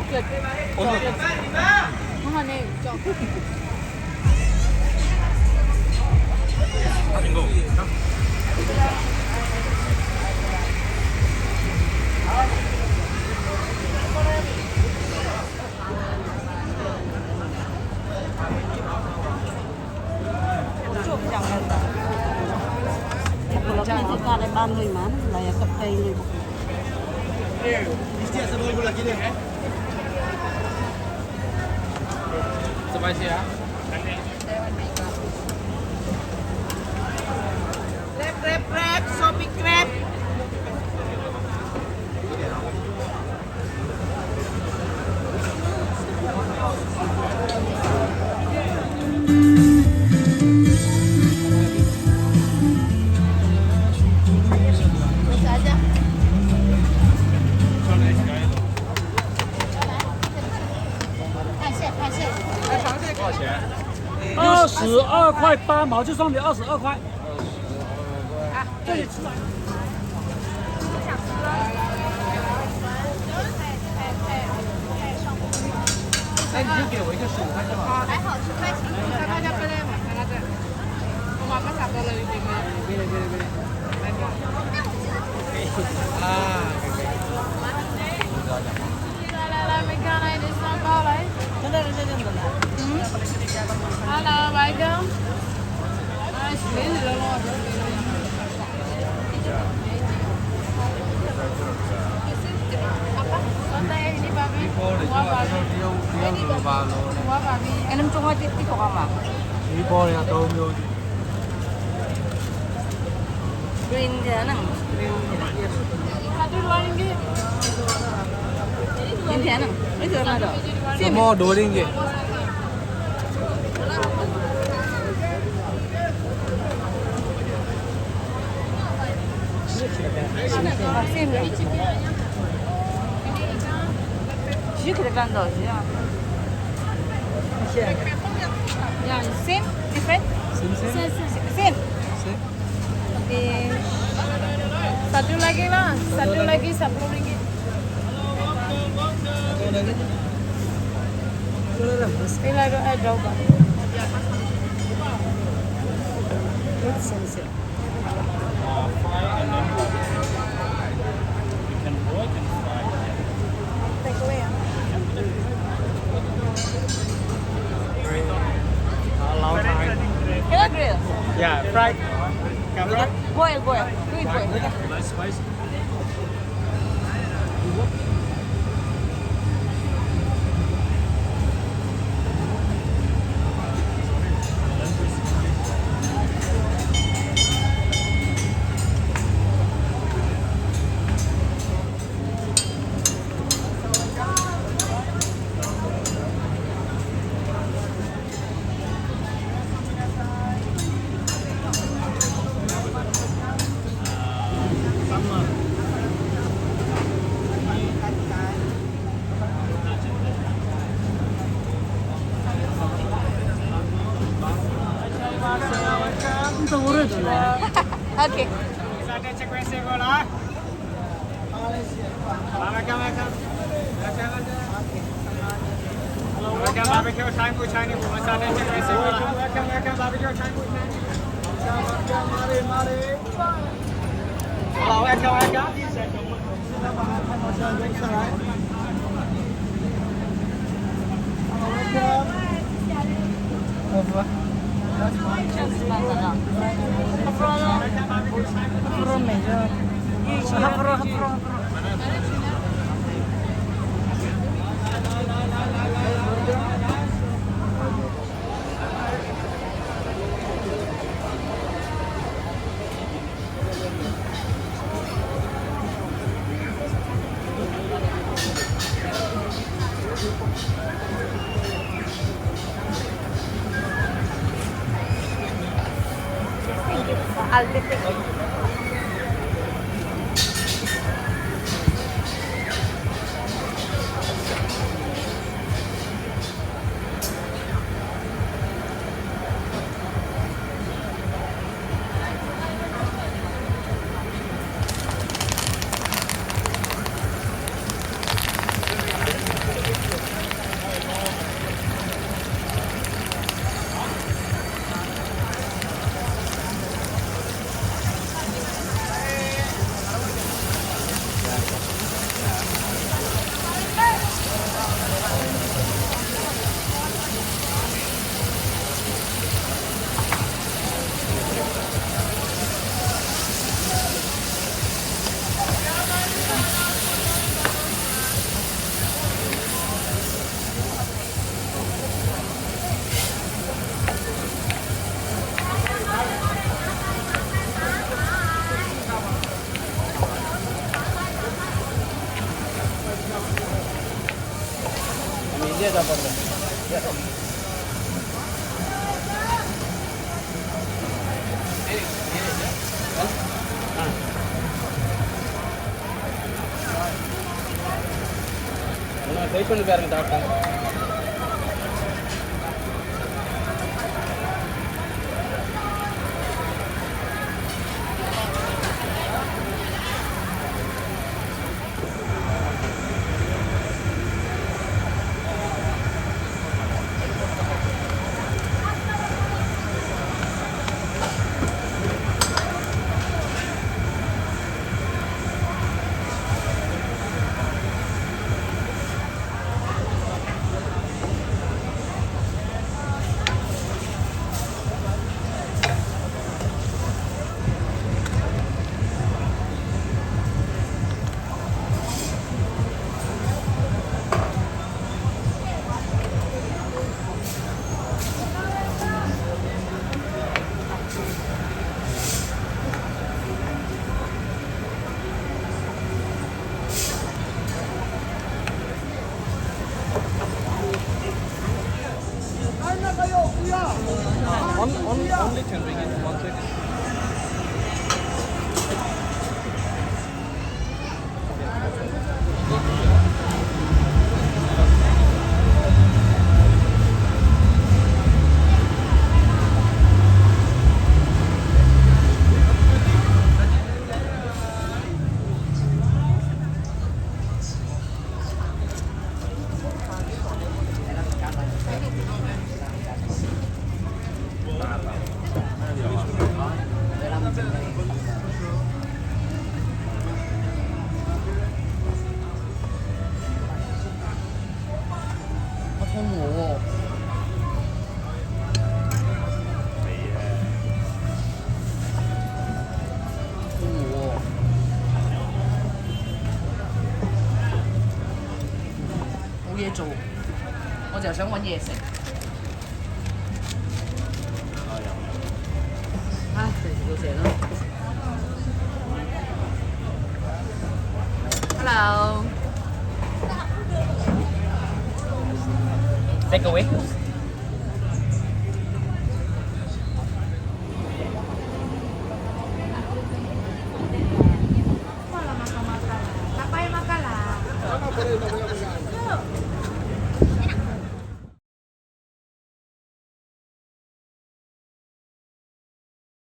chocolate. Honey, chocolate. Jangan kita ada bandung mana, layak kepai ini. Mesti ada sebelum lagi ni. Spicy ya. Crab, sopi crab. $22.8毛就送你22块。这里吃。哎，你就给我一个15块就好。还好10块钱，大家不来买那个，我妈妈差不多了这个。啊，来，没看来的上高来。真的。Hello, welcome. Sweet little Enam cuma titik kok ama. Ini boleh atau belum? Green dia nang. Satu RM2. Green dia nang. Itu mana? Semua RM2. Sih kedepan dah sih. Yang same, different? Same. Okay. Satu lagi lah, satu lagi RM10. Ini ada apa? Take away. Can I grill? Yeah, fried. Boil. Do it boil. Nice spicy. Okay. Welcome barbecue Thai food Chinese food. Welcome barbecue Thai food. Hello, welcome. I'll take it. Try பண்ணி பாருங்க doctor. Only 10 ringgit, 1 second. Hello. Take away.